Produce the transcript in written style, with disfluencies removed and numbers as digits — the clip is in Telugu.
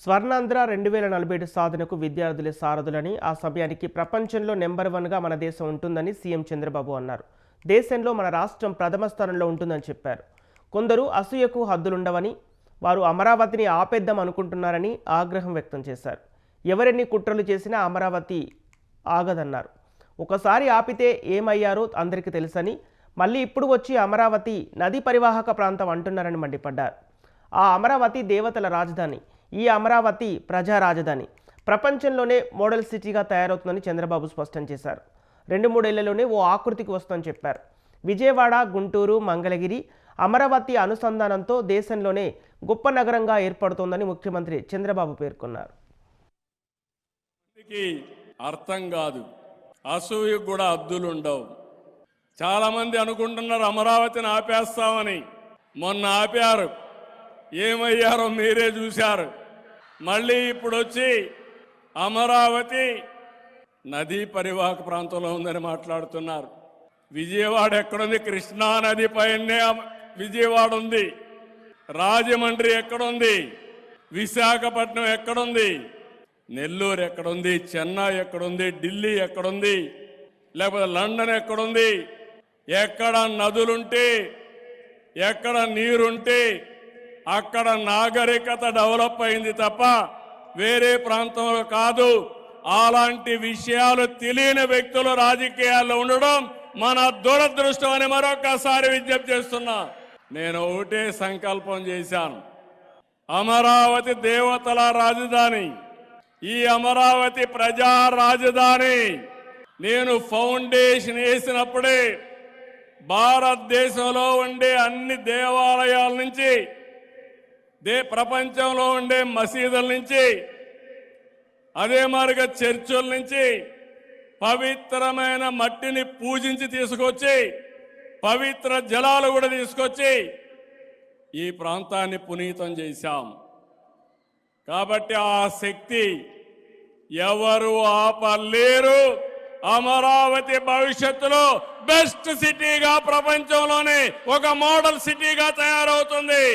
స్వర్ణాంధ్ర 2047 సాధనకు విద్యార్థులే సారథులని, ఆ సమయానికి ప్రపంచంలో నెంబర్ 1గా మన దేశం ఉంటుందని సీఎం చంద్రబాబు అన్నారు. దేశంలో మన రాష్ట్రం ప్రథమ స్థానంలో ఉంటుందని చెప్పారు. కొందరు అసూయకు హద్దులుండవని, వారు అమరావతిని ఆపేద్దాం అనుకుంటున్నారని ఆగ్రహం వ్యక్తం చేశారు. ఎవరెన్ని కుట్రలు చేసినా అమరావతి ఆగదన్నారు. ఒకసారి ఆపితే ఏమయ్యారో అందరికీ తెలుసని, మళ్ళీ ఇప్పుడు వచ్చి అమరావతి నదీ పరివాహక ప్రాంతం అంటున్నారని మండిపడ్డారు. ఆ అమరావతి దేవతల రాజధాని, ఈ అమరావతి ప్రజా రాజధాని, ప్రపంచంలోనే మోడల్ సిటీగా తయారవుతుందని చంద్రబాబు స్పష్టం చేశారు. 2-3 ఏళ్లలోనే ఓ ఆకృతికి వస్తుందని చెప్పారు. విజయవాడ, గుంటూరు, మంగళగిరి అమరావతి అనుసంధానంతో దేశంలోనే గొప్ప నగరంగా ఏర్పడుతోందని ముఖ్యమంత్రి చంద్రబాబు పేర్కొన్నారు. అర్థం కాదు, అసూయకు కూడా హద్దులుండవు. చాలా మంది అనుకుంటున్నారు అమరావతిని ఆపేస్తామని. మొన్న ఆపారు, ఏమయ్యారో మీరే చూశారు. మళ్ళీ ఇప్పుడు వచ్చి అమరావతి నదీ పరివాహక ప్రాంతంలో ఉందని మాట్లాడుతున్నారు. విజయవాడ ఎక్కడుంది? కృష్ణా నది పైనే విజయవాడ ఉంది. రాజమండ్రి ఎక్కడుంది? విశాఖపట్నం ఎక్కడుంది? నెల్లూరు ఎక్కడుంది? చెన్నై ఎక్కడుంది? ఢిల్లీ ఎక్కడుంది? లేకపోతే లండన్ ఎక్కడుంది? ఎక్కడ నదులుంటే, ఎక్కడ నీరుంటే అక్కడ నాగరికత డెవలప్ అయింది తప్ప వేరే ప్రాంతంలో కాదు. అలాంటి విషయాలు తెలియని వ్యక్తులు రాజకీయాల్లో ఉండడం మన దురదృష్టం అని మరొకసారి విజ్ఞప్తి చేస్తున్నా. నేను ఒకటే సంకల్పం చేశాను, అమరావతి దేవతల రాజధాని, ఈ అమరావతి ప్రజా రాజధాని. నేను ఫౌండేషన్ వేసినప్పుడే భారతదేశంలో ఉండే అన్ని దేవాలయాల నుంచి, ప్రపంచంలో ఉండే మసీదుల నుంచి, అదే మాదిరిగా చర్చుల నుంచి పవిత్రమైన మట్టిని పూజించి తీసుకొచ్చి, పవిత్ర జలాలు కూడా తీసుకొచ్చి ఈ ప్రాంతాన్ని పునీతం చేశాం. కాబట్టి ఆ శక్తి ఎవరు ఆపలేరు. అమరావతి భవిష్యత్తులో బెస్ట్ సిటీగా, ప్రపంచంలోనే ఒక మోడల్ సిటీగా తయారవుతుంది.